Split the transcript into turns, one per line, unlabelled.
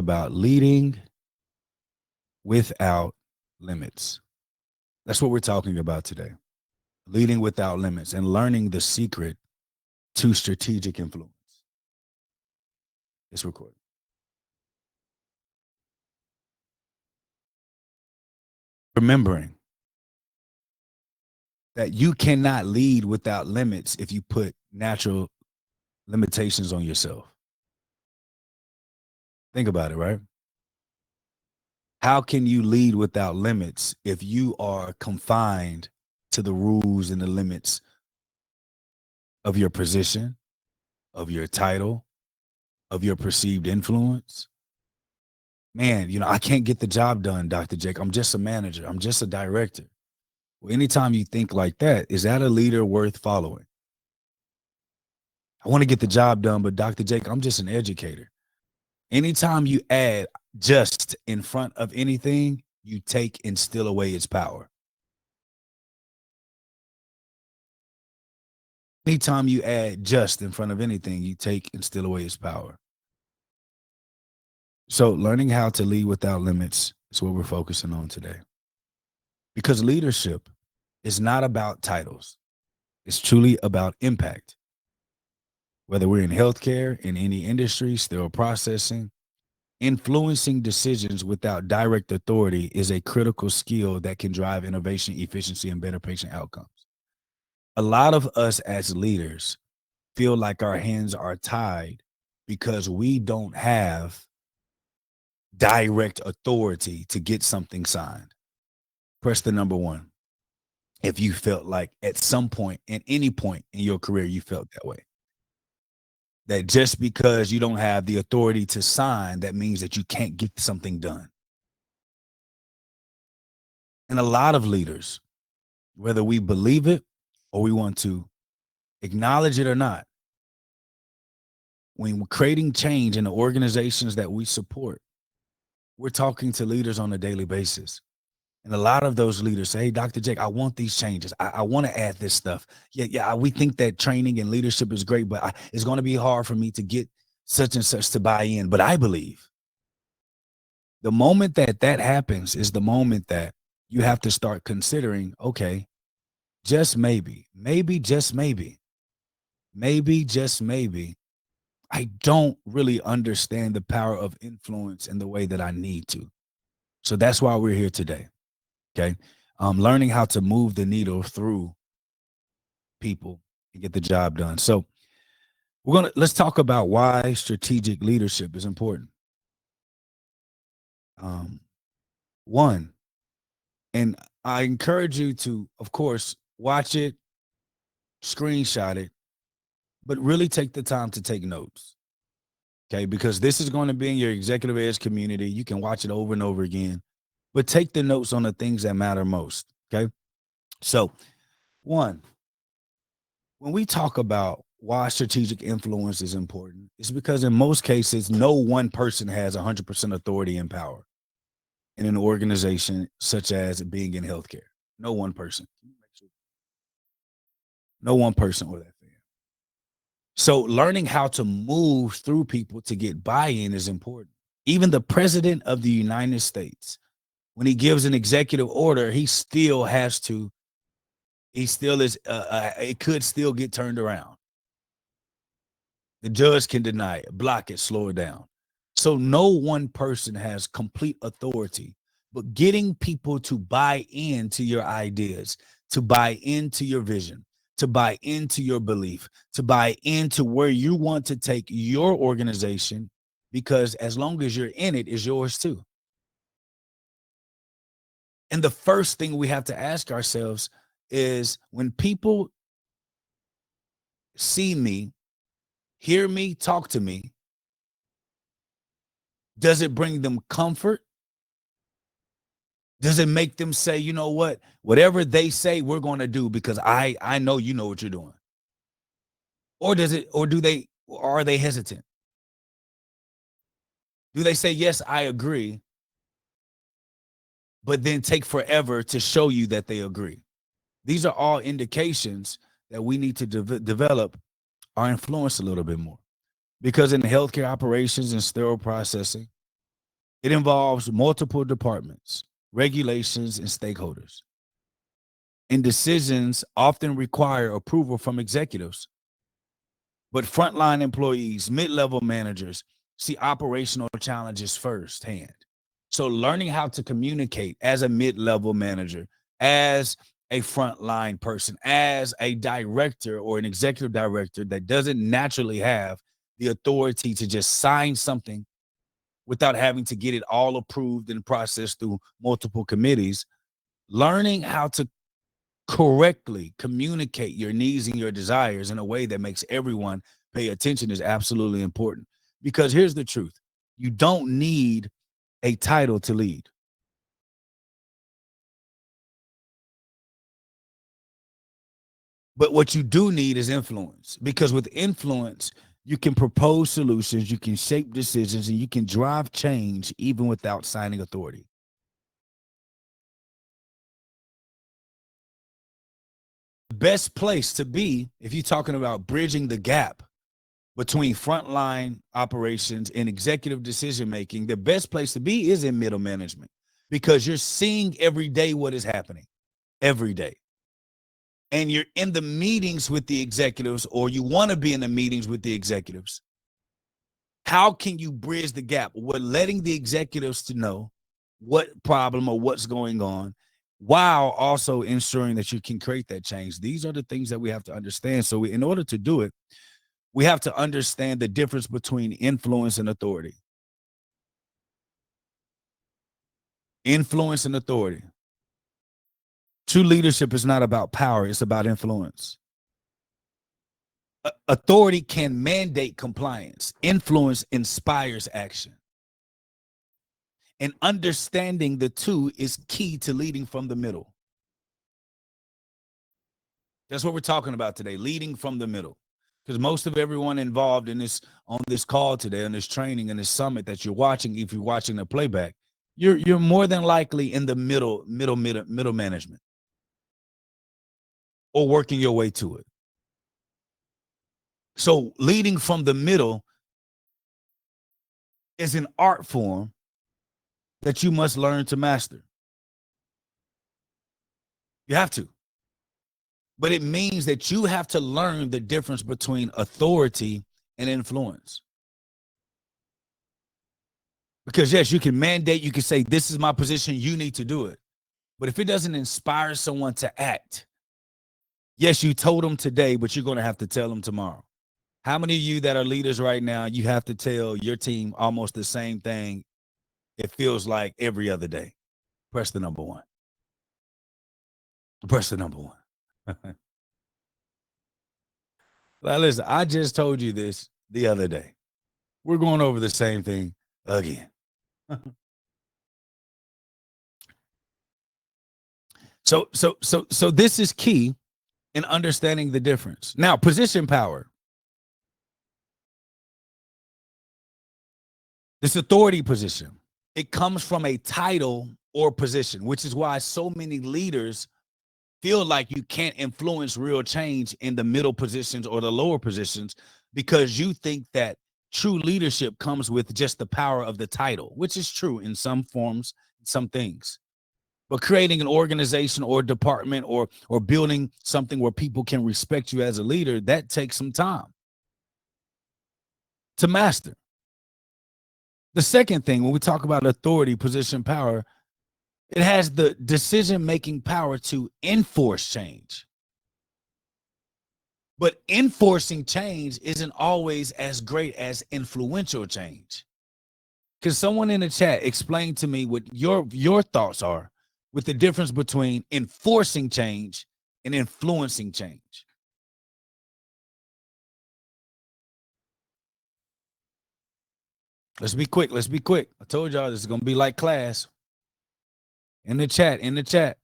about leading without limits. That's what we're talking about today. Leading without limits and learning the secret to strategic influence. It's recorded. Remembering that you cannot lead without limits if you put natural limitations on yourself. Think about it, right? How can you lead without limits if you are confined to the rules and the limits of your position, of your title, of your perceived influence? Man, I can't get the job done, Dr. Jake. I'm just a manager. I'm just a director. Well, anytime you think like that, is that a leader worth following? I want to get the job done, but Dr. Jake, I'm just an educator. Anytime you add just in front of anything, you take and steal away its power. Anytime you add just in front of anything, you take and steal away its power. So learning how to lead without limits is what we're focusing on today. Because leadership is not about titles. It's truly about impact. Whether we're in healthcare, in any industry, sterile processing, influencing decisions without direct authority is a critical skill that can drive innovation, efficiency, and better patient outcomes. A lot of us as leaders feel like our hands are tied because we don't have direct authority to get something signed. Press the number one if you felt like at some point, at any point in your career, you felt that way. That just because you don't have the authority to sign, that means that you can't get something done. And a lot of leaders, whether we believe it or we want to acknowledge it or not, when we're creating change in the organizations that we support, we're talking to leaders on a daily basis. And a lot of those leaders say, hey, Dr. Jake, I want these changes. I want to add this stuff. Yeah, we think that training and leadership is great, but it's going to be hard for me to get such and such to buy in. But I believe the moment that that happens is the moment that you have to start considering, okay, just maybe, just maybe, just maybe, I don't really understand the power of influence in the way that I need to. So that's why we're here today. Okay. Learning how to move the needle through people and get the job done. So let's talk about why strategic leadership is important. One, and I encourage you to, of course, watch it, screenshot it, but really take the time to take notes. Okay, because this is going to be in your executive edge community. You can watch it over and over again, but take the notes on the things that matter most. Okay. So, one, when we talk about why strategic influence is important, it's because in most cases, no one person has 100% authority and power in an organization such as being in healthcare. No one person. No one person or that fair. So learning how to move through people to get buy-in is important. Even the president of the United States, when he gives an executive order, he still has to, he still is, it could still get turned around. The judge can deny it, block it, slow it down. So no one person has complete authority, but getting people to buy into your ideas, to buy into your vision, to buy into your belief, to buy into where you want to take your organization, because as long as you're in it, it's yours too. And the first thing we have to ask ourselves is, when people see me, hear me, talk to me, does it bring them comfort? Does it make them say, you know what, whatever they say, we're going to do because I know you know what you're doing? Or are they hesitant? Do they say, yes, I agree, but then take forever to show you that they agree? These are all indications that we need to develop our influence a little bit more. Because in healthcare operations and sterile processing, It involves multiple departments, regulations, and stakeholders. And decisions often require approval from executives. But frontline employees, mid level managers see operational challenges firsthand. So, learning how to communicate as a mid level manager, as a frontline person, as a director or an executive director that doesn't naturally have the authority to just sign something without having to get it all approved and processed through multiple committees, learning how to correctly communicate your needs and your desires in a way that makes everyone pay attention is absolutely important. Because here's the truth: you don't need a title to lead. But what you do need is influence, because with influence, you can propose solutions, you can shape decisions, and you can drive change even without signing authority. The best place to be, if you're talking about bridging the gap between frontline operations and executive decision making, the best place to be is in middle management, because you're seeing every day what is happening every day. And you're in the meetings with the executives, or you want to be in the meetings with the executives. How can you bridge the gap? We're letting the executives to know what problem or what's going on, while also ensuring that you can create that change. These are the things that we have to understand. So in order to do it, we have to understand the difference between influence and authority. Influence and authority. True leadership is not about power, it's about influence. Authority can mandate compliance. Influence inspires action. And understanding the two is key to leading from the middle. That's what we're talking about today, leading from the middle. Because most of everyone involved in this, on this call today, on this training and this summit that you're watching, if you're watching the playback, you're more than likely in the middle management, or working your way to it. So leading from the middle is an art form that you must learn to master. You have to. But it means that you have to learn the difference between authority and influence. Because yes, you can mandate, you can say, this is my position, you need to do it. But if it doesn't inspire someone to act, yes, you told them today, but you're going to have to tell them tomorrow. How many of you that are leaders right now, you have to tell your team almost the same thing, it feels like, every other day? Press the number one. Press the number one. Now, listen, I just told you this the other day. We're going over the same thing again. So this is key in understanding the difference. Now, position power. This authority position, it comes from a title or position, which is why so many leaders feel like you can't influence real change in the middle positions or the lower positions, because you think that true leadership comes with just the power of the title, which is true in some forms, some things. But creating an organization or department, or building something where people can respect you as a leader, that takes some time to master. The second thing, when we talk about authority, position, power, it has the decision-making power to enforce change. But enforcing change isn't always as great as influential change. Because someone in the chat explain to me what your thoughts are with the difference between enforcing change and influencing change. Let's be quick. Let's be quick. I told y'all this is going to be like class. In the chat, in the chat.